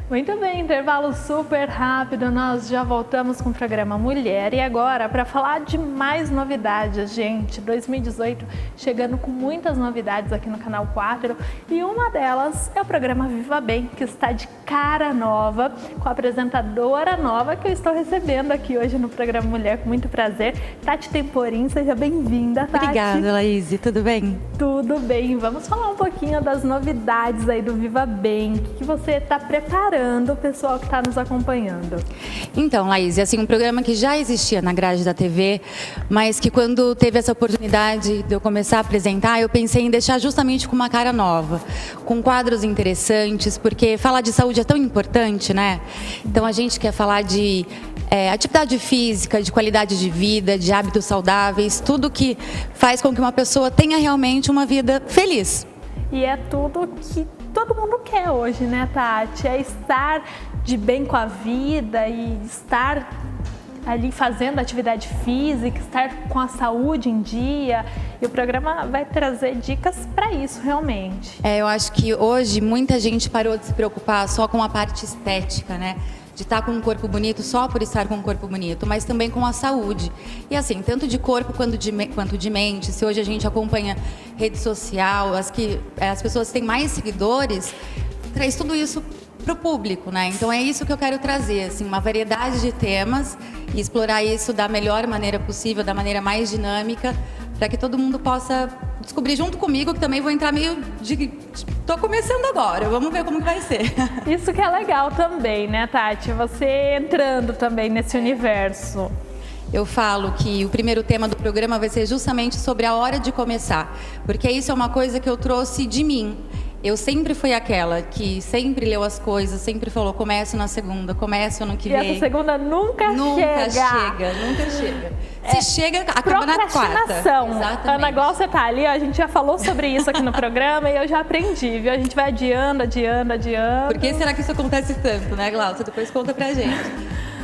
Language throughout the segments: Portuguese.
Muito bem, intervalo super rápido, nós já voltamos com o programa Mulher e agora para falar de mais novidades, gente, 2018 chegando com muitas novidades aqui no Canal 4 e uma delas é o programa Viva Bem, que está de cara nova, com a apresentadora nova que eu estou recebendo aqui hoje no programa Mulher, com muito prazer, Tati Temporim, seja bem-vinda, Tati. Obrigada, Laís, tudo bem? Tudo bem, vamos falar um pouquinho das novidades aí do Viva Bem, o que você está preparando o pessoal que está nos acompanhando? Então, Laís, assim, um programa que já existia na grade da TV, mas que quando teve essa oportunidade de eu começar a apresentar, eu pensei em deixar justamente com uma cara nova, com quadros interessantes, porque falar de saúde é tão importante, né? Então a gente quer falar de atividade física, de qualidade de vida, de hábitos saudáveis, tudo que faz com que uma pessoa tenha realmente uma vida feliz. E é tudo que todo mundo quer hoje, né, Tati? É estar de bem com a vida e estar ali fazendo atividade física, estar com a saúde em dia. E o programa vai trazer dicas para isso, realmente. Eu acho que hoje muita gente parou de se preocupar só com a parte estética, né? De estar com um corpo bonito só por estar com um corpo bonito, mas também com a saúde. E assim, tanto de corpo quanto de mente, se hoje a gente acompanha rede social, as pessoas que têm mais seguidores, traz tudo isso para o público, né? Então é isso que eu quero trazer, assim, uma variedade de temas e explorar isso da melhor maneira possível, da maneira mais dinâmica, para que todo mundo possa descobrir junto comigo, que também vou entrar meio de... Tô começando agora, vamos ver como que vai ser. Isso que é legal também, né, Tati? Você entrando também nesse universo. Eu falo que o primeiro tema do programa vai ser justamente sobre a hora de começar, porque isso é uma coisa que eu trouxe de mim. Eu sempre fui aquela que sempre leu as coisas, sempre falou, começo na segunda, começo ano que vem. E essa segunda nunca chega. Nunca chega. Se chega, acaba na quarta. Procrastinação. Exatamente. Ana, igual você tá ali, ó, a gente já falou sobre isso aqui no programa e eu já aprendi, viu? A gente vai adiando. Por que será que isso acontece tanto, né, Glaucia? Depois conta pra gente.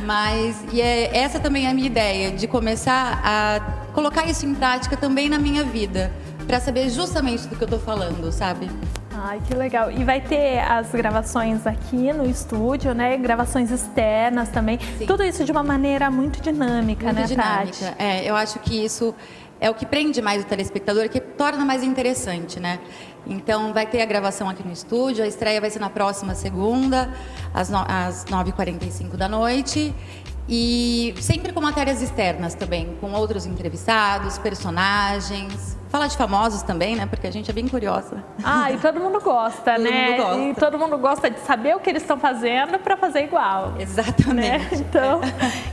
Mas, essa também é a minha ideia, de começar a colocar isso em prática também na minha vida, para saber justamente do que eu tô falando, sabe? Ai, que legal. E vai ter as gravações aqui no estúdio, né? Gravações externas também. Sim. Tudo isso de uma maneira muito dinâmica, muito né, dinâmica. Tati? Eu acho que isso é o que prende mais o telespectador, que torna mais interessante, né? Então, vai ter a gravação aqui no estúdio, a estreia vai ser na próxima segunda, às 9h45 da noite. E sempre com matérias externas também, com outros entrevistados, personagens. Falar de famosos também, né? Porque a gente é bem curiosa. Ah, e todo mundo gosta, né? Todo mundo gosta. E todo mundo gosta de saber o que eles estão fazendo para fazer igual. Exatamente. Né? Então,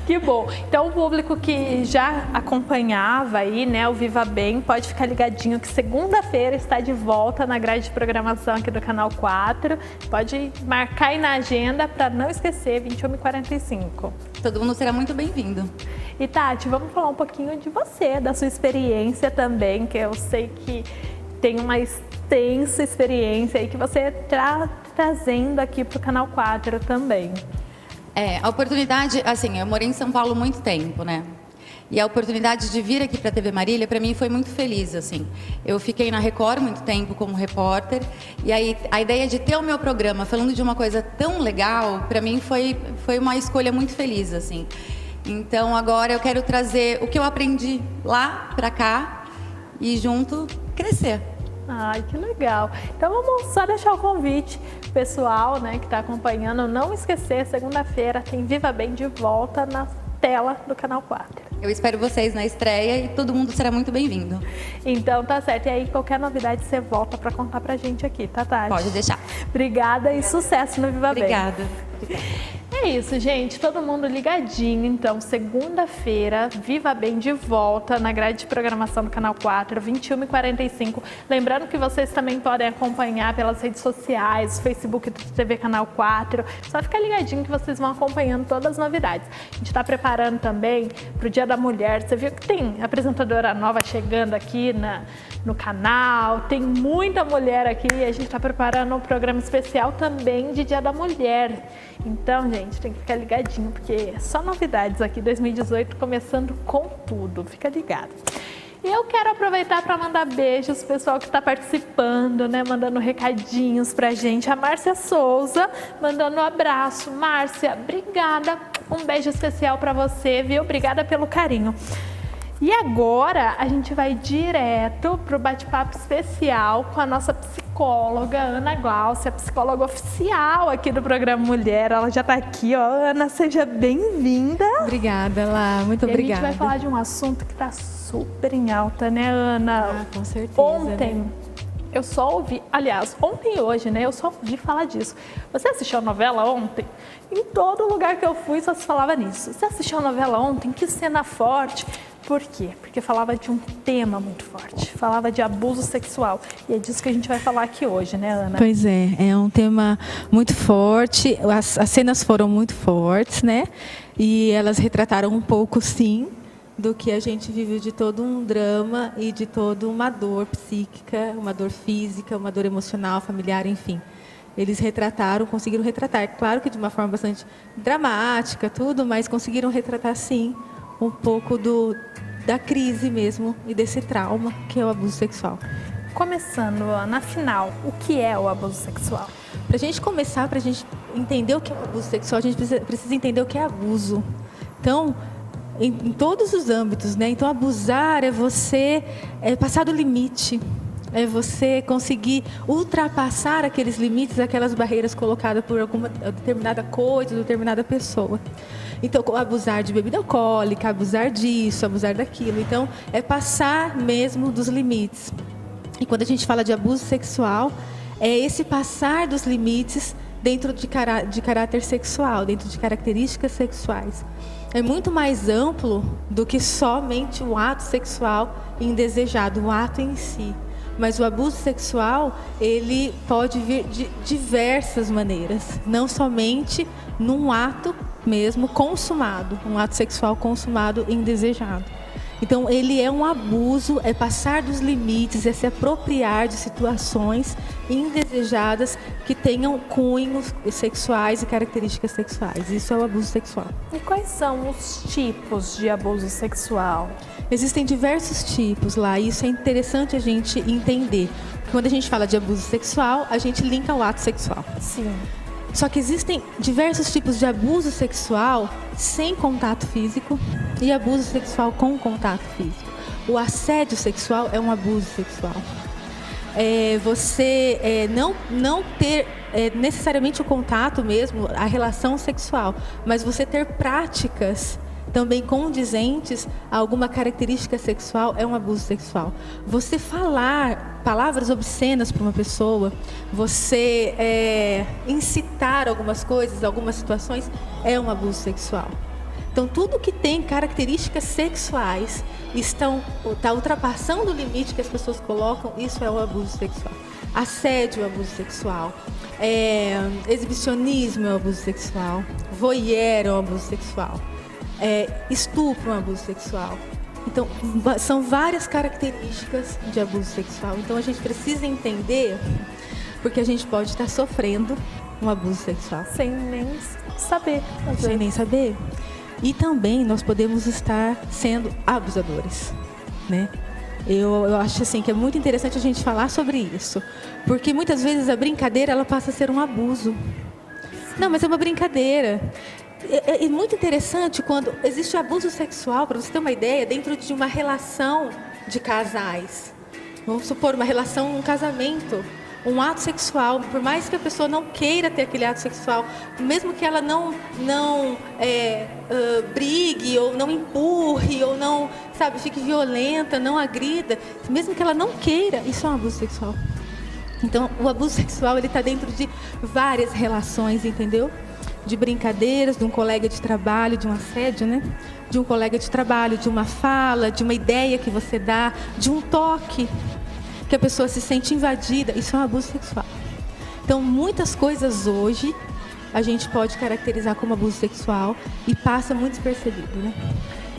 que bom. Então, o público que já acompanhava aí, né, o Viva Bem, pode ficar ligadinho que segunda-feira está de volta na grade de programação aqui do Canal 4. Pode marcar aí na agenda para não esquecer, 21h45. Todo mundo será muito bem-vindo. E Tati, vamos falar um pouquinho de você, da sua experiência também, que eu sei que tem uma extensa experiência aí que você está trazendo aqui para o Canal 4 também. A oportunidade, assim, eu morei em São Paulo há muito tempo, né? E a oportunidade de vir aqui para a TV Marília, para mim, foi muito feliz, assim. Eu fiquei na Record muito tempo como repórter, e aí a ideia de ter o meu programa falando de uma coisa tão legal, para mim foi uma escolha muito feliz, assim. Então, agora eu quero trazer o que eu aprendi lá para cá e junto crescer. Ai, que legal. Então, vamos só deixar o convite pessoal, né, que está acompanhando. Não esquecer, segunda-feira tem Viva Bem de volta na tela do Canal 4. Eu espero vocês na estreia e todo mundo será muito bem-vindo. Então, tá certo. E aí, qualquer novidade, você volta para contar pra gente aqui, tá, Tati? Pode deixar. Obrigada e sucesso no Viva Bem. Obrigada. É isso, gente. Todo mundo ligadinho. Então, segunda-feira, Viva Bem de volta na grade de programação do Canal 4, 21h45. Lembrando que vocês também podem acompanhar pelas redes sociais, Facebook do TV Canal 4. Só ficar ligadinho que vocês vão acompanhando todas as novidades. A gente está preparando também para o Dia da Mulher. Você viu que tem apresentadora nova chegando aqui no canal. Tem muita mulher aqui e a gente está preparando um programa especial também de Dia da Mulher. Então, gente, gente tem que ficar ligadinho, porque é só novidades aqui, 2018 começando com tudo, fica ligado. E eu quero aproveitar para mandar beijos pro pessoal que está participando, né? Mandando recadinhos pra gente. A Márcia Souza mandando um abraço. Márcia, obrigada. Um beijo especial para você, viu? Obrigada pelo carinho. E agora a gente vai direto pro bate-papo especial com a nossa psicóloga, Ana Gláucia, psicóloga oficial aqui do programa Mulher. Ela já está aqui, ó. Ana, seja bem-vinda. Obrigada, Lá. Muito obrigada. A gente vai falar de um assunto que está super em alta, né, Ana? Com certeza. Ontem, né? eu só ouvi, aliás, ontem e hoje, né, eu só ouvi falar disso. Você assistiu a novela ontem? Em todo lugar que eu fui só se falava nisso. Você assistiu a novela ontem? Que cena forte. Por quê? Porque falava de um tema muito forte, falava de abuso sexual. E é disso que a gente vai falar aqui hoje, né, Ana? Pois é um tema muito forte, as cenas foram muito fortes, né? E elas retrataram um pouco, sim, do que a gente vive de todo um drama e de toda uma dor psíquica, uma dor física, uma dor emocional, familiar, enfim. Eles retrataram, conseguiram retratar, claro que de uma forma bastante dramática, tudo, mas conseguiram retratar, sim, um pouco da crise mesmo e desse trauma que é o abuso sexual. Começando, Ana, afinal, o que é o abuso sexual? Para a gente começar, para a gente entender o que é o abuso sexual, a gente precisa entender o que é abuso. Então, em todos os âmbitos, né? Então, abusar é você passar do limite, é você conseguir ultrapassar aqueles limites, aquelas barreiras colocadas por alguma determinada coisa, determinada pessoa. Então, abusar de bebida alcoólica, abusar disso, abusar daquilo. Então, é passar mesmo dos limites. E quando a gente fala de abuso sexual, é esse passar dos limites dentro de caráter sexual, dentro de características sexuais. É muito mais amplo do que somente o ato sexual indesejado, o ato em si. Mas o abuso sexual, ele pode vir de diversas maneiras, não somente num ato mesmo consumado, um ato sexual consumado e indesejado. Então, ele é um abuso, é passar dos limites, é se apropriar de situações indesejadas que tenham cunhos sexuais e características sexuais. Isso é o abuso sexual. E quais são os tipos de abuso sexual? Existem diversos tipos lá, e isso é interessante a gente entender. Porque quando a gente fala de abuso sexual, a gente linka ao ato sexual. Sim. Só que existem diversos tipos de abuso sexual sem contato físico e abuso sexual com contato físico. O assédio sexual é um abuso sexual. Você não ter necessariamente o contato mesmo, a relação sexual, mas você ter práticas também condizentes a alguma característica sexual é um abuso sexual. Você falar palavras obscenas para uma pessoa, você incitar algumas coisas, algumas situações, é um abuso sexual. Então, tudo que tem características sexuais está ultrapassando o limite que as pessoas colocam, isso é o abuso sexual. Assédio é o abuso sexual. Exibicionismo é o abuso sexual. Voyeur é o abuso sexual. Estupro é um abuso sexual. Então, são várias características de abuso sexual. Então, a gente precisa entender, porque a gente pode estar sofrendo um abuso sexual. Sem nem saber. Sem nem saber. E também nós podemos estar sendo abusadores, né? Eu acho assim que é muito interessante a gente falar sobre isso, porque muitas vezes a brincadeira ela passa a ser um abuso. Não, mas é uma brincadeira. É muito interessante quando existe abuso sexual, para você ter uma ideia, dentro de uma relação de casais. Vamos supor uma relação, um casamento, um ato sexual. Por mais que a pessoa não queira ter aquele ato sexual, mesmo que ela não brigue ou não empurre ou não, sabe, fique violenta, não agrida, mesmo que ela não queira, isso é um abuso sexual. Então, o abuso sexual ele está dentro de várias relações, entendeu? De brincadeiras, de um colega de trabalho, de um assédio, né? De um colega de trabalho, de uma fala, de uma ideia que você dá, de um toque, que a pessoa se sente invadida. Isso é um abuso sexual. Então, muitas coisas hoje a gente pode caracterizar como abuso sexual e passa muito despercebido, né?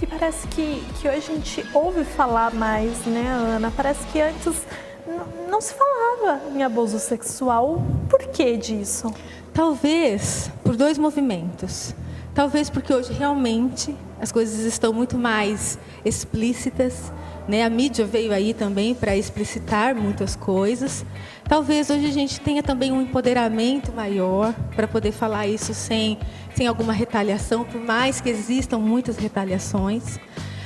E parece que hoje a gente ouve falar mais, né, Ana? Parece que antes não se falava em abuso sexual. Por que disso? Talvez por 2 movimentos. Talvez porque hoje realmente as coisas estão muito mais explícitas, né? A mídia veio aí também para explicitar muitas coisas. Talvez hoje a gente tenha também um empoderamento maior para poder falar isso sem alguma retaliação, por mais que existam muitas retaliações.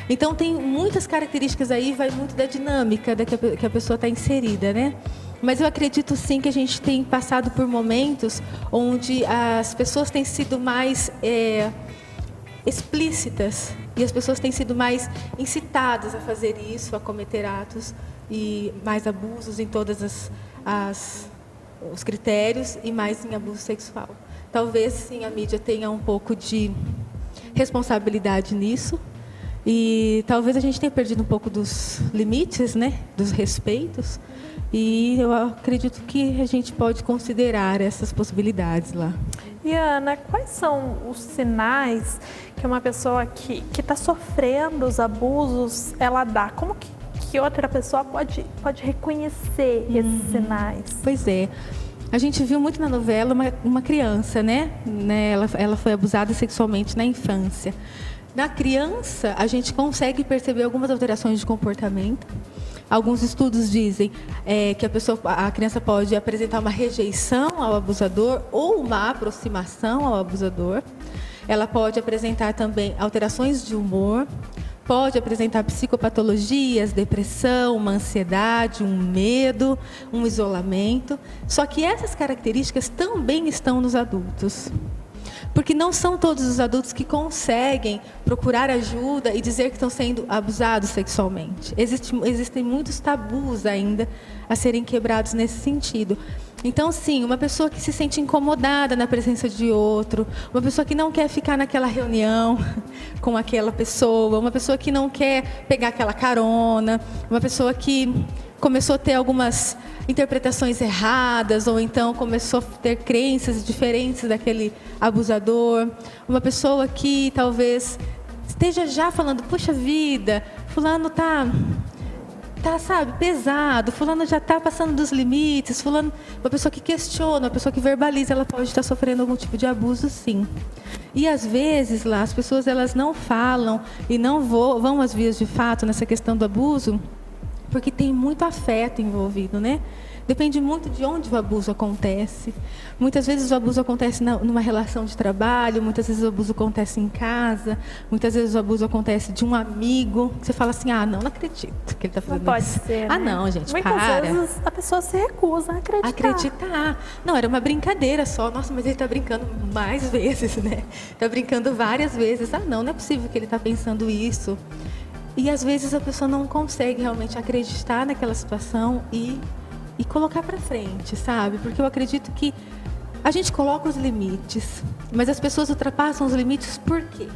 Então tem muitas características aí, vai muito da dinâmica que a pessoa está inserida, né? Mas eu acredito sim que a gente tem passado por momentos onde as pessoas têm sido mais explícitas e as pessoas têm sido mais incitadas a fazer isso, a cometer atos e mais abusos em todos os critérios e mais em abuso sexual. Talvez sim a mídia tenha um pouco de responsabilidade nisso e talvez a gente tenha perdido um pouco dos limites, né, dos respeitos. E eu acredito que a gente pode considerar essas possibilidades lá. E Ana, quais são os sinais que uma pessoa que está sofrendo os abusos, ela dá? Como que outra pessoa pode reconhecer esses sinais? Pois é. A gente viu muito na novela uma criança, né? Ela foi abusada sexualmente na infância. Na criança, a gente consegue perceber algumas alterações de comportamento. Alguns estudos dizem que a criança pode apresentar uma rejeição ao abusador ou uma aproximação ao abusador. Ela pode apresentar também alterações de humor, pode apresentar psicopatologias, depressão, uma ansiedade, um medo, um isolamento. Só que essas características também estão nos adultos. Porque não são todos os adultos que conseguem procurar ajuda e dizer que estão sendo abusados sexualmente. Existem muitos tabus ainda a serem quebrados nesse sentido. Então, sim, uma pessoa que se sente incomodada na presença de outro, uma pessoa que não quer ficar naquela reunião com aquela pessoa, uma pessoa que não quer pegar aquela carona, uma pessoa que começou a ter algumas interpretações erradas, ou então começou a ter crenças diferentes daquele abusador, uma pessoa que talvez esteja já falando, puxa vida, fulano tá, sabe, pesado, fulano já está passando dos limites, fulano, uma pessoa que questiona, uma pessoa que verbaliza, ela pode estar sofrendo algum tipo de abuso, sim. E às vezes lá as pessoas elas não falam e não vão às vias de fato nessa questão do abuso, porque tem muito afeto envolvido, né? Depende muito de onde o abuso acontece. Muitas vezes o abuso acontece numa relação de trabalho, muitas vezes o abuso acontece em casa, muitas vezes o abuso acontece de um amigo. Você fala assim, não acredito que ele está fazendo isso. Não pode ser, né? Não, gente, muitas para. Vezes a pessoa se recusa a acreditar. Não, era uma brincadeira só. Nossa, mas ele está brincando mais vezes, né? Está brincando várias vezes. Não é possível que ele está pensando isso. E às vezes a pessoa não consegue realmente acreditar naquela situação e colocar para frente, sabe? Porque eu acredito que a gente coloca os limites, mas as pessoas ultrapassam os limites por quê?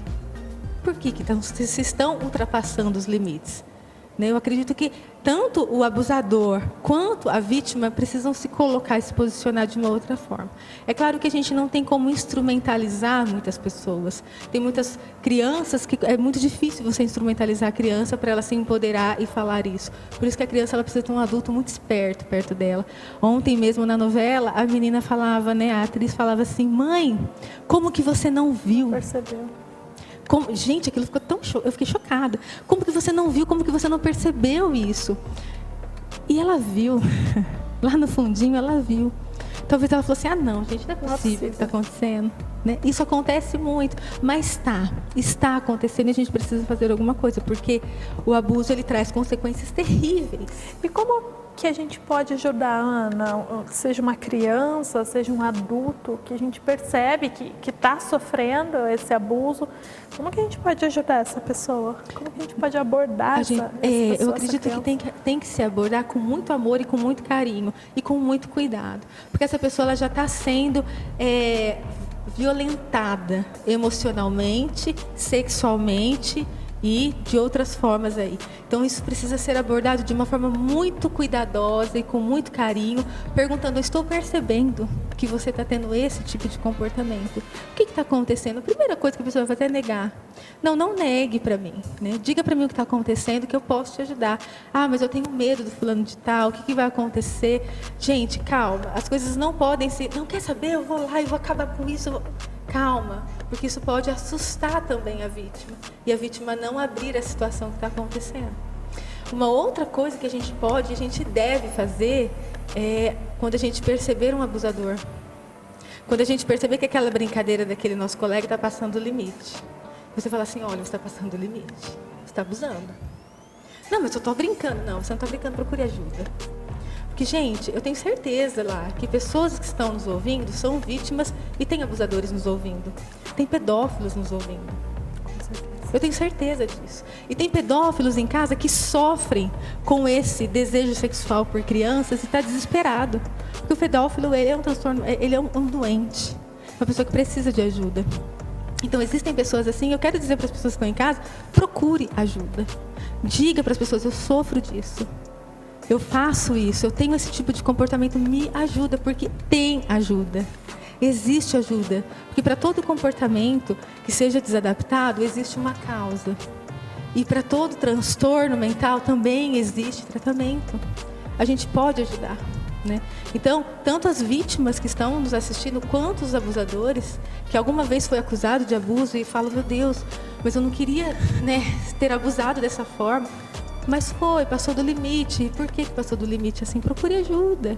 Por que se estão ultrapassando os limites? Eu acredito que tanto o abusador quanto a vítima precisam se colocar e se posicionar de uma outra forma. É claro que a gente não tem como instrumentalizar muitas pessoas. Tem muitas crianças que é muito difícil você instrumentalizar a criança para ela se empoderar e falar isso. Por isso que a criança ela precisa ter um adulto muito esperto perto dela. Ontem mesmo na novela, a menina falava, a atriz falava assim, mãe, como que você não viu? Percebeu. Gente, aquilo ficou tão eu fiquei chocada. Como que você não viu? Como que você não percebeu isso? E ela viu. Lá no fundinho, ela viu. Talvez ela falou assim, não, gente, não é possível o que está acontecendo. Isso acontece muito, mas está acontecendo e a gente precisa fazer alguma coisa, porque o abuso ele traz consequências terríveis. E como que a gente pode ajudar, Ana, seja uma criança, seja um adulto, que a gente percebe que está sofrendo esse abuso, como que a gente pode ajudar essa pessoa? Como que a gente pode abordar essa pessoa? Eu acredito que tem que se abordar com muito amor e com muito carinho e com muito cuidado, porque essa pessoa ela já está sendo violentada emocionalmente, sexualmente e de outras formas aí. Então isso precisa ser abordado de uma forma muito cuidadosa e com muito carinho, perguntando, eu estou percebendo que você está tendo esse tipo de comportamento. O que está acontecendo? A primeira coisa que a pessoa vai fazer é negar. Não negue para mim, né? Diga para mim o que está acontecendo, que eu posso te ajudar. Ah, mas eu tenho medo do fulano de tal, o que vai acontecer? Gente, calma, as coisas não podem ser... Não quer saber? Eu vou lá e vou acabar com isso. Calma, porque isso pode assustar também a vítima. E a vítima não abrir a situação que está acontecendo. Uma outra coisa que a gente pode, a gente deve fazer é quando a gente perceber um abusador. Quando a gente perceber que aquela brincadeira daquele nosso colega está passando o limite. Você fala assim, olha, você está passando o limite. Você está abusando. Não, mas eu estou brincando. Não, você não está brincando, procure ajuda. Porque, gente, eu tenho certeza lá que pessoas que estão nos ouvindo são vítimas e tem abusadores nos ouvindo. Tem pedófilos nos ouvindo. Eu tenho certeza disso. E tem pedófilos em casa que sofrem com esse desejo sexual por crianças e está desesperado. Porque o pedófilo, ele é um transtorno, ele é um doente. Uma pessoa que precisa de ajuda. Então, existem pessoas assim, eu quero dizer para as pessoas que estão em casa, procure ajuda. Diga para as pessoas, eu sofro disso. Eu faço isso, eu tenho esse tipo de comportamento, me ajuda, porque tem ajuda. Existe ajuda, porque para todo comportamento que seja desadaptado, existe uma causa. E para todo transtorno mental também existe tratamento. A gente pode ajudar, né? Então, tanto as vítimas que estão nos assistindo, quanto os abusadores, que alguma vez foi acusado de abuso e fala, meu Deus, mas eu não queria, né, ter abusado dessa forma. Mas passou do limite. Por que passou do limite? Assim, procure ajuda.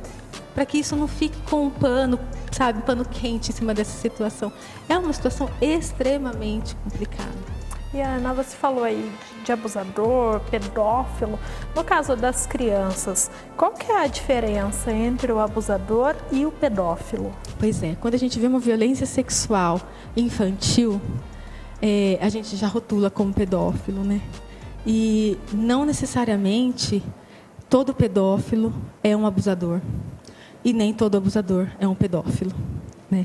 Para que isso não fique com um pano, sabe, pano quente em cima dessa situação. É uma situação extremamente complicada. E Ana, você falou aí de abusador, pedófilo. No caso das crianças, qual que é a diferença entre o abusador e o pedófilo? Pois é, quando a gente vê uma violência sexual infantil, a gente já rotula como pedófilo, né? E não necessariamente todo pedófilo é um abusador. E nem todo abusador é um pedófilo, né?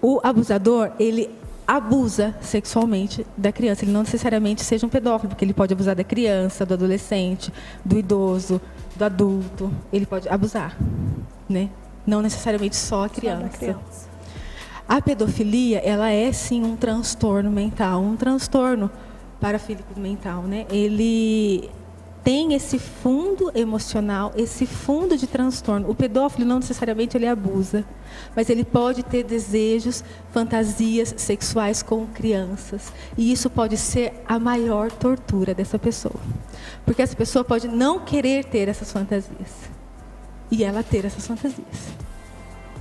O abusador, ele abusa sexualmente da criança. Ele não necessariamente seja um pedófilo, porque ele pode abusar da criança, do adolescente, do idoso, do adulto. Ele pode abusar, né? Não necessariamente só a criança. A pedofilia, ela é sim um transtorno mental, um transtorno parafílico mental, né? Ele tem esse fundo emocional, esse fundo de transtorno. O pedófilo não necessariamente ele abusa, mas ele pode ter desejos, fantasias sexuais com crianças. E isso pode ser a maior tortura dessa pessoa. Porque essa pessoa pode não querer ter essas fantasias. E ela ter essas fantasias.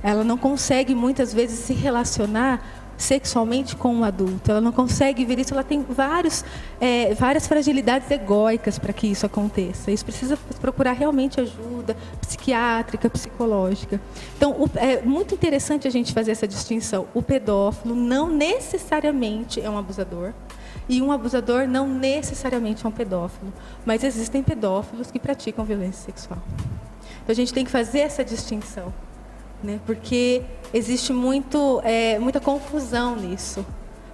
Ela não consegue muitas vezes se relacionar sexualmente com um adulto. Ela não consegue ver isso, ela tem várias fragilidades egóicas para que isso aconteça. Isso precisa procurar realmente ajuda psiquiátrica, psicológica. Então, é muito interessante a gente fazer essa distinção. O pedófilo não necessariamente é um abusador e um abusador não necessariamente é um pedófilo, mas existem pedófilos que praticam violência sexual. Então, a gente tem que fazer essa distinção, né? Porque existe muita confusão nisso.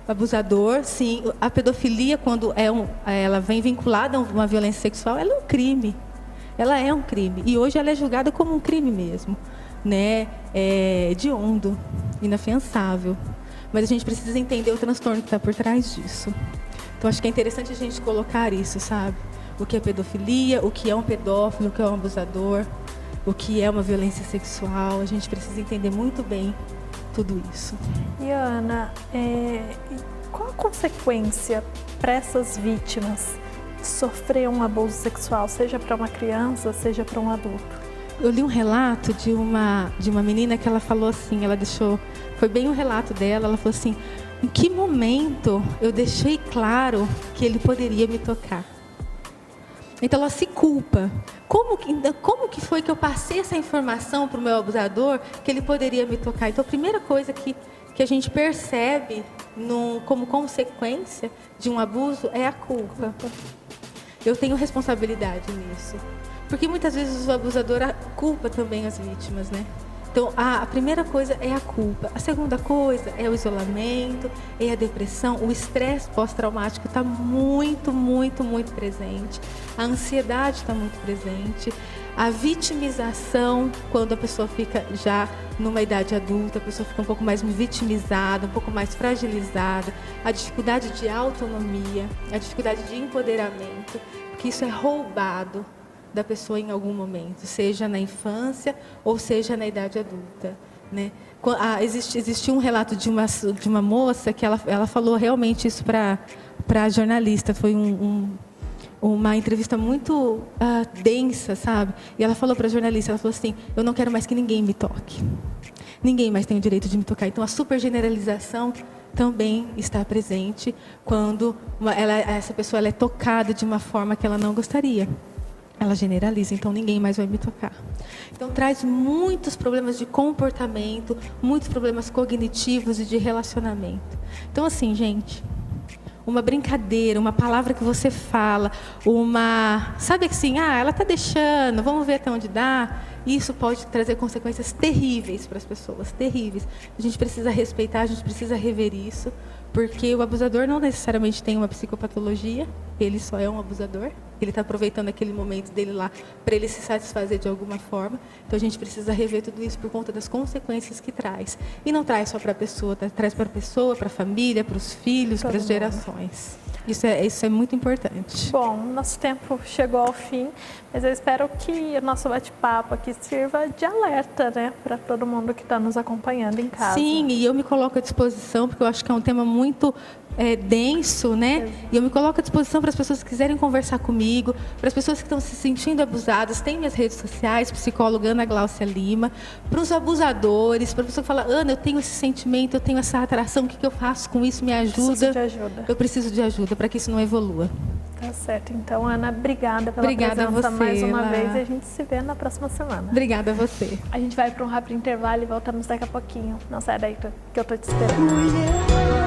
O abusador, sim, a pedofilia, quando ela vem vinculada a uma violência sexual, ela é um crime. Ela é um crime. E hoje ela é julgada como um crime mesmo, né? Hediondo, inafiançável. Mas a gente precisa entender o transtorno que está por trás disso. Então, acho que é interessante a gente colocar isso, sabe? O que é pedofilia, o que é um pedófilo, o que é um abusador, o que é uma violência sexual. A gente precisa entender muito bem tudo isso. E Ana, qual a consequência para essas vítimas de sofrer um abuso sexual, seja para uma criança, seja para um adulto? Eu li um relato de uma menina que ela falou assim, foi bem um relato dela, ela falou assim, em que momento eu deixei claro que ele poderia me tocar? Então ela se culpa. Como que foi que eu passei essa informação para o meu abusador que ele poderia me tocar? Então a primeira coisa que a gente percebe como consequência de um abuso é a culpa. Eu tenho responsabilidade nisso. Porque muitas vezes o abusador culpa também as vítimas, né? Então, a primeira coisa é a culpa. A segunda coisa é o isolamento, é a depressão. O estresse pós-traumático está muito, muito, muito presente. A ansiedade está muito presente. A vitimização, quando a pessoa fica já numa idade adulta, a pessoa fica um pouco mais vitimizada, um pouco mais fragilizada. A dificuldade de autonomia, a dificuldade de empoderamento, porque isso é roubado da pessoa em algum momento, seja na infância ou seja na idade adulta, né? Existiu um relato de uma moça que ela falou realmente isso para a jornalista. Foi uma entrevista muito densa, sabe? E ela falou para a jornalista, ela falou assim: eu não quero mais que ninguém me toque. Ninguém mais tem o direito de me tocar. Então, a supergeneralização também está presente quando essa pessoa ela é tocada de uma forma que ela não gostaria. Ela generaliza, então ninguém mais vai me tocar. Então traz muitos problemas de comportamento, muitos problemas cognitivos e de relacionamento. Então assim, gente, uma brincadeira, uma palavra que você fala, sabe assim, ela está deixando, vamos ver até onde dá. Isso pode trazer consequências terríveis para as pessoas, terríveis. A gente precisa respeitar, a gente precisa rever isso, porque o abusador não necessariamente tem uma psicopatologia, ele só é um abusador. Ele está aproveitando aquele momento dele lá para ele se satisfazer de alguma forma. Então a gente precisa rever tudo isso por conta das consequências que traz. E não traz só para a pessoa, traz para a pessoa, para a família, para os filhos, para as gerações. Isso é muito importante. Bom, nosso tempo chegou ao fim, mas eu espero que o nosso bate-papo aqui sirva de alerta, né, para todo mundo que está nos acompanhando em casa. Sim, e eu me coloco à disposição, porque eu acho que é um tema muito denso, né? E eu me coloco à disposição para as pessoas que quiserem conversar comigo, para as pessoas que estão se sentindo abusadas. Tem minhas redes sociais, psicóloga Ana Gláucia Lima. Para os abusadores, para a pessoa que fala: Ana, eu tenho esse sentimento, eu tenho essa atração, o que eu faço com isso? Me ajuda. Preciso de ajuda. Eu preciso de ajuda para que isso não evolua. Tá certo. Então, Ana, obrigada pela Obrigada presença a você, mais uma Lá. vez e a gente se vê na próxima semana. Obrigada a você. A gente vai para um rápido intervalo e voltamos daqui a pouquinho. Não sai daí que eu tô te esperando.